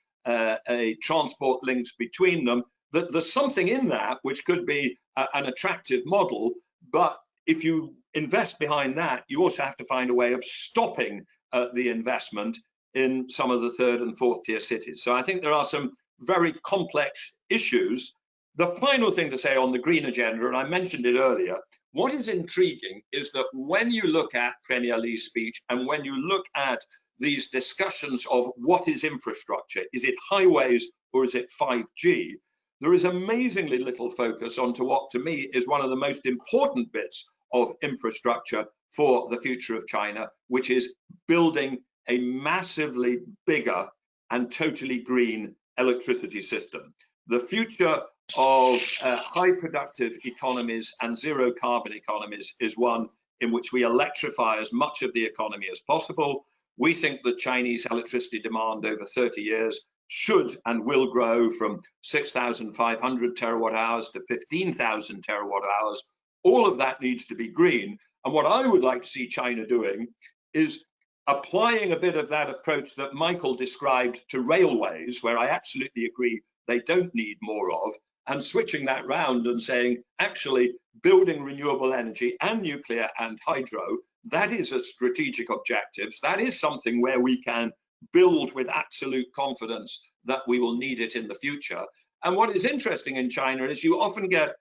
transport links between them. There's something in that which could be an attractive model, but if you invest behind that, you also have to find a way of stopping the investment in some of the third and fourth tier cities. So I think there are some very complex issues. The final thing to say on the green agenda, and I mentioned it earlier, what is intriguing is that when you look at Premier Li's speech and when you look at these discussions of what is infrastructure, is it highways or is it 5G? There is amazingly little focus onto what to me is one of the most important bits of infrastructure for the future of China, which is building a massively bigger and totally green electricity system. The future of high productive economies and zero carbon economies is one in which we electrify as much of the economy as possible. We think that Chinese electricity demand over 30 years should and will grow from 6,500 terawatt hours to 15,000 terawatt hours. All of that needs to be green. And what I would like to see China doing is applying a bit of that approach that Michael described to railways, where I absolutely agree they don't need more of, and switching that round and saying, actually, building renewable energy and nuclear and hydro, that is a strategic objective. That is something where we can build with absolute confidence that we will need it in the future. And what is interesting in China is you often get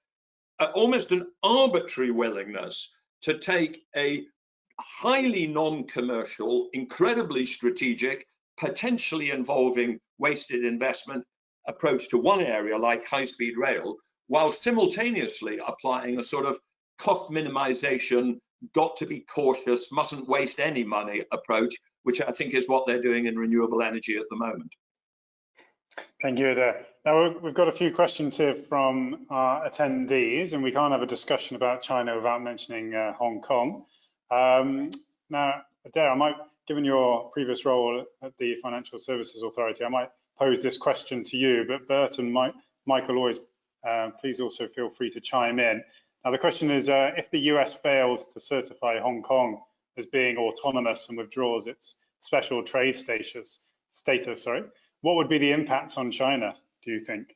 almost an arbitrary willingness to take a highly non-commercial, incredibly strategic, potentially involving wasted investment approach to one area like high-speed rail, while simultaneously applying a sort of cost minimization, got to be cautious, mustn't waste any money approach, which I think is what they're doing in renewable energy at the moment. Thank you, Adair. Now, we've got a few questions here from our attendees, and we can't have a discussion about China without mentioning Hong Kong. Now, Adair, given your previous role at the Financial Services Authority, I might pose this question to you, but Bert and Michael always, please also feel free to chime in. Now, the question is, if the US fails to certify Hong Kong as being autonomous and withdraws its special trade status, what would be the impact on China, do you think?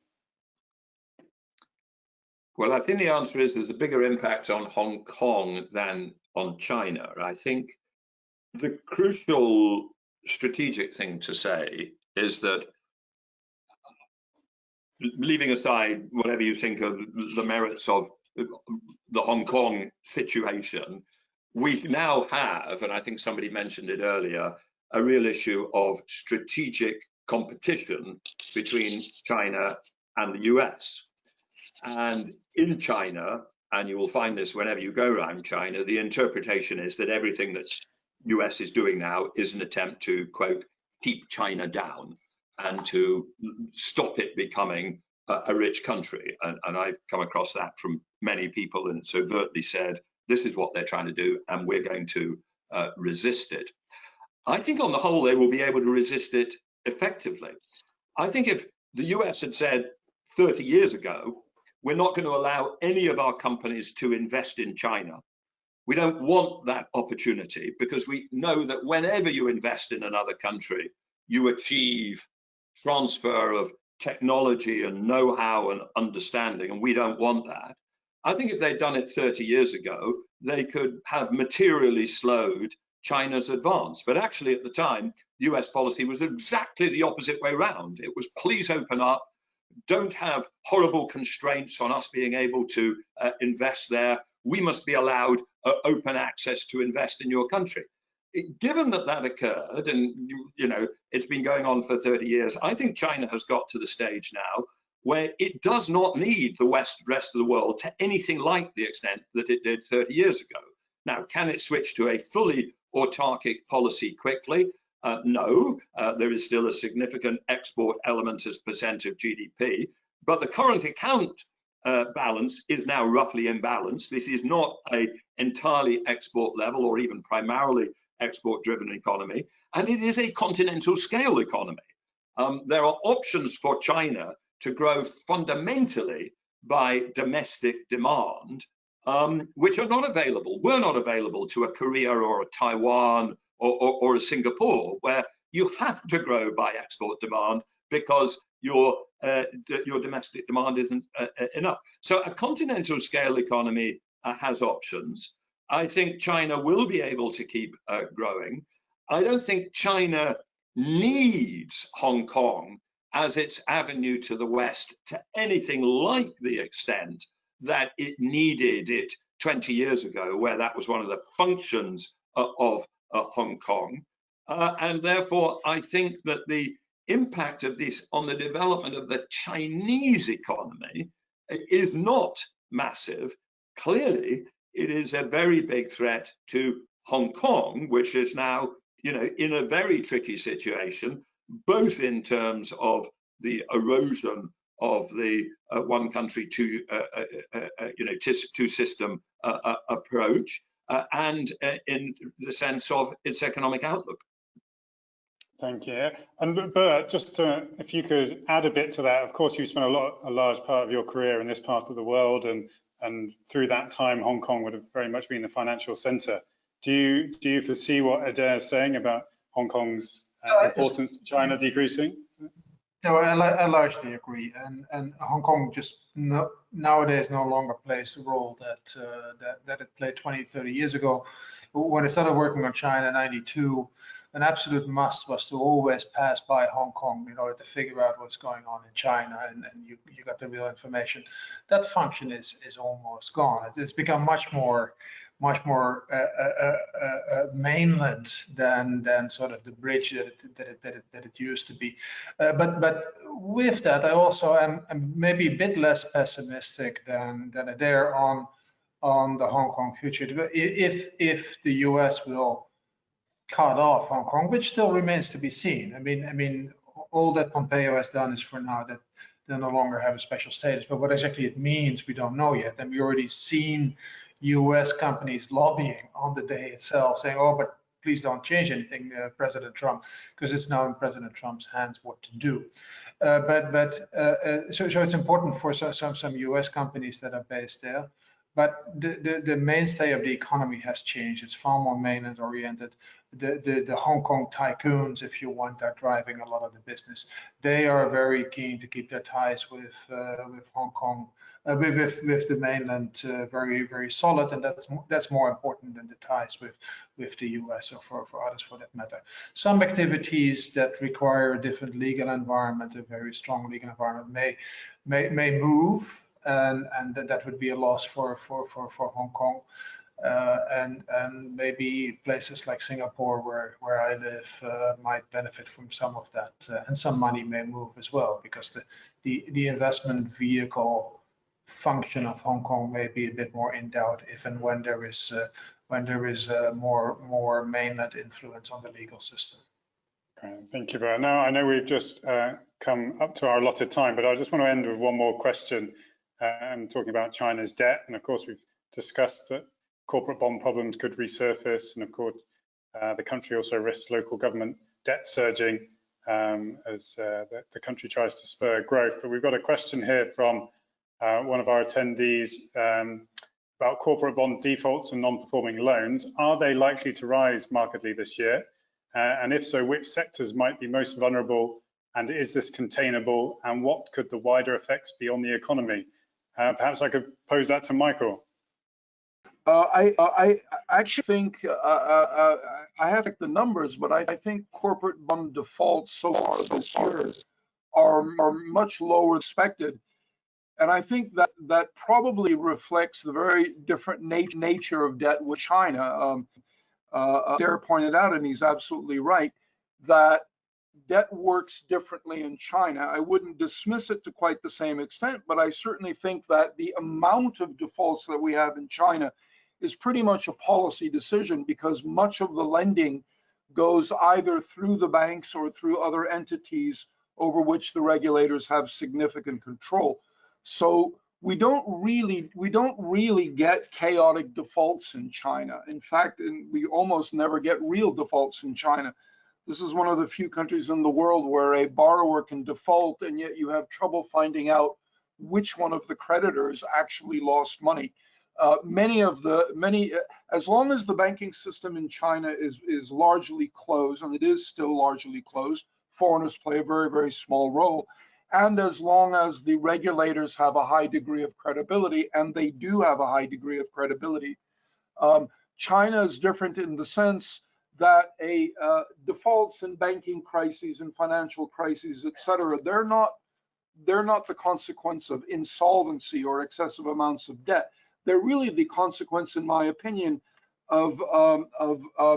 Well, I think the answer is there's a bigger impact on Hong Kong than on China. I think the crucial strategic thing to say is that, leaving aside whatever you think of the merits of the Hong Kong situation, we now have, and I think somebody mentioned it earlier, a real issue of strategic competition between China and the US. And in China, and you will find this whenever you go around China, the interpretation is that everything that US is doing now is an attempt to, quote, keep China down and to stop it becoming a rich country. And I've come across that from many people, and it's overtly said, this is what they're trying to do, and we're going to resist it. I think on the whole, they will be able to resist it effectively. I think if the US had said 30 years ago, we're not going to allow any of our companies to invest in China, we don't want that opportunity, because we know that whenever you invest in another country, you achieve transfer of technology and know-how and understanding, and we don't want that. I think if they'd done it 30 years ago, they could have materially slowed China's advance. But actually, at the time, US policy was exactly the opposite way around. It was, please open up, don't have horrible constraints on us being able to invest there. We must be allowed open access to invest in your country. Given that that occurred, and you know it's been going on for 30 years, I think China has got to the stage now where it does not need the rest of the world to anything like the extent that it did 30 years ago. Now, can it switch to a fully autarkic policy quickly? No, there is still a significant export element as percent of GDP, but the current account balance is now roughly in balance. This is not an entirely export level or even primarily export-driven economy, and it is a continental scale economy. There are options for China to grow fundamentally by domestic demand, which are not available, were not available to a Korea or a Taiwan or a Singapore, where you have to grow by export demand because your domestic demand isn't enough. So a continental scale economy has options. I think China will be able to keep growing. I don't think China needs Hong Kong as its avenue to the West to anything like the extent that it needed it 20 years ago, where that was one of the functions of Hong Kong. And therefore, I think that the impact of this on the development of the Chinese economy is not massive. Clearly, it is a very big threat to Hong Kong, which is now, you know, in a very tricky situation, both in terms of the erosion of the one country, two system approach, and in the sense of its economic outlook. Thank you. And Bert, just if you could add a bit to that. Of course, you spent a large part of your career in this part of the world, and through that time, Hong Kong would have very much been the financial centre. Do you foresee what Adair is saying about Hong Kong's importance to China decreasing? No, I largely agree, and Hong Kong just nowadays no longer plays the role that it played 20, 30 years ago. When I started working on China in '92, an absolute must was to always pass by Hong Kong in order to figure out what's going on in China, and you got the real information. That function is almost gone. It's become much more mainland than sort of the bridge that it used to be. But with that, I also am maybe a bit less pessimistic than Adair on the Hong Kong future. If the US will cut off Hong Kong, which still remains to be seen. I mean, all that Pompeo has done is for now that they no longer have a special status. But what exactly it means, we don't know yet. And we already seen US companies lobbying on the day itself, saying, "Oh, but please don't change anything, President Trump," because it's now in President Trump's hands what to do. So it's important for some US companies that are based there. But the mainstay of the economy has changed. It's far more mainland oriented. The Hong Kong tycoons, if you want, are driving a lot of the business. They are very keen to keep their ties with Hong Kong, with the mainland, very, very solid, and that's more important than the ties with the US or for others for that matter. Some activities that require a different legal environment, a very strong legal environment, may move. And that would be a loss for Hong Kong, and maybe places like Singapore, where I live, might benefit from some of that, and some money may move as well, because the investment vehicle function of Hong Kong may be a bit more in doubt if and when there is more mainland influence on the legal system. Okay, thank you, Bert. Now, I know we've just come up to our allotted time, but I just want to end with one more question and talking about China's debt. And of course, we've discussed that corporate bond problems could resurface. And of course, the country also risks local government debt surging as the country tries to spur growth. But we've got a question here from one of our attendees about corporate bond defaults and non-performing loans. Are they likely to rise markedly this year? And if so, which sectors might be most vulnerable? And is this containable? And what could the wider effects be on the economy? Perhaps I could pose that to Michael. I actually think I have the numbers, but I think corporate bond defaults so far this year are much lower than expected. And I think that probably reflects the very different nature of debt with China. Dare pointed out, and he's absolutely right, that debt works differently in China. I wouldn't dismiss it to quite the same extent, but I certainly think that the amount of defaults that we have in China is pretty much a policy decision, because much of the lending goes either through the banks or through other entities over which the regulators have significant control. So we don't really get chaotic defaults in China. In fact, we almost never get real defaults in China. This is one of the few countries in the world where a borrower can default, and yet you have trouble finding out which one of the creditors actually lost money. As long as the banking system in China is largely closed, and it is still largely closed, foreigners play a very, very small role. And as long as the regulators have a high degree of credibility, and they do have a high degree of credibility, China is different in the sense that defaults in banking crises and financial crises, et cetera, they're not the consequence of insolvency or excessive amounts of debt. They're really the consequence, in my opinion, of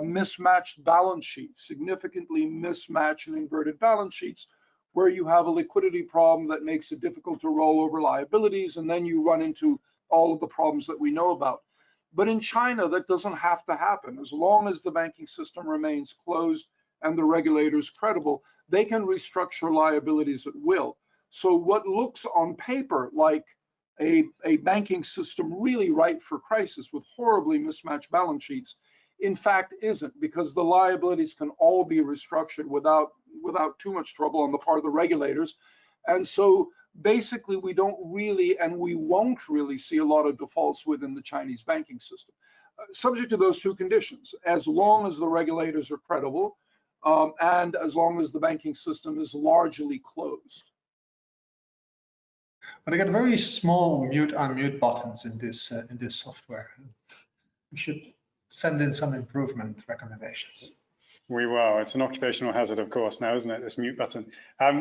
mismatched balance sheets, significantly mismatched and inverted balance sheets, where you have a liquidity problem that makes it difficult to roll over liabilities, and then you run into all of the problems that we know about. But in China, that doesn't have to happen. As long as the banking system remains closed and the regulators credible, they can restructure liabilities at will. So what looks on paper like a banking system really ripe for crisis with horribly mismatched balance sheets, in fact isn't, because the liabilities can all be restructured without too much trouble on the part of the regulators. And so basically we don't really, and we won't really see a lot of defaults within the Chinese banking system, subject to those two conditions: as long as the regulators are credible, and as long as the banking system is largely closed. But I got very small mute/unmute buttons in this software. We should send in some improvement recommendations. We will. It's an occupational hazard, of course, now, isn't it, this mute button?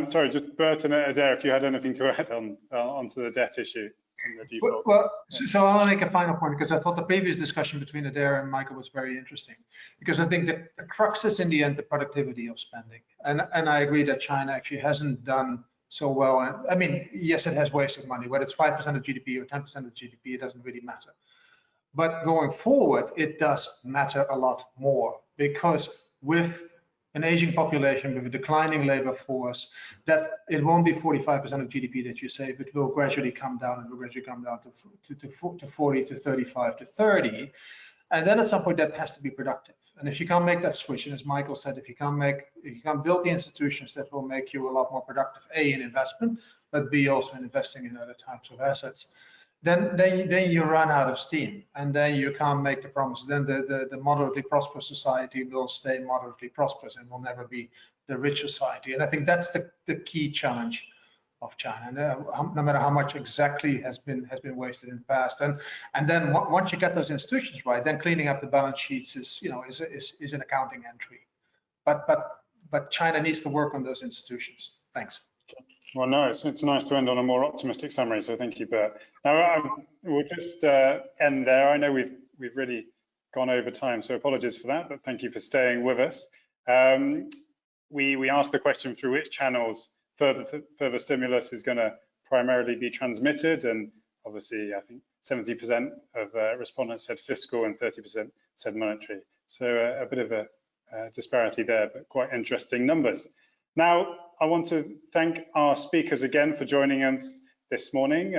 Sorry, just Bert and Adair, if you had anything to add onto the debt issue and the default. Well, so I'll make a final point, because I thought the previous discussion between Adair and Michael was very interesting, because I think the crux is in the end the productivity of spending. And I agree that China actually hasn't done so well. I mean, yes, it has wasted money, whether it's 5% of GDP or 10% of GDP, it doesn't really matter. But going forward, it does matter a lot more, because with an aging population, with a declining labor force, that it won't be 45% of GDP that you save. It will gradually come down, and will gradually come down to 40, to 35, to 30. And then at some point that has to be productive. And if you can't make that switch, and as Michael said, if you can't build the institutions that will make you a lot more productive, A, in investment, but B, also in investing in other types of assets, then you run out of steam, and then you can't make the promise. Then the moderately prosperous society will stay moderately prosperous and will never be the rich society. And I think that's the key challenge of China. No matter how much exactly has been wasted in the past, and then once you get those institutions right, then cleaning up the balance sheets is an accounting entry. But China needs to work on those institutions. Thanks. Well, no, it's nice to end on a more optimistic summary, so thank you, Bert. Now, we'll just end there. I know we've really gone over time, so apologies for that, but thank you for staying with us. We asked the question through which channels further stimulus is going to primarily be transmitted, and obviously, I think 70% of respondents said fiscal and 30% said monetary. So a bit of a disparity there, but quite interesting numbers. Now, I want to thank our speakers again for joining us this morning,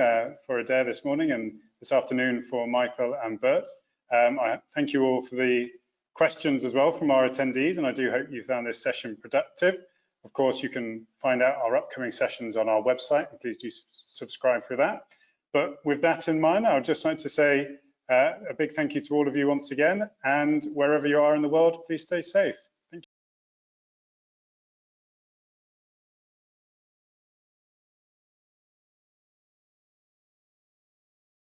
for Adair this morning, and this afternoon for Michael and Bert. I thank you all for the questions as well from our attendees, and I do hope you found this session productive. Of course, you can find out our upcoming sessions on our website, and please do subscribe for that. But with that in mind, I would just like to say a big thank you to all of you once again, and wherever you are in the world, please stay safe.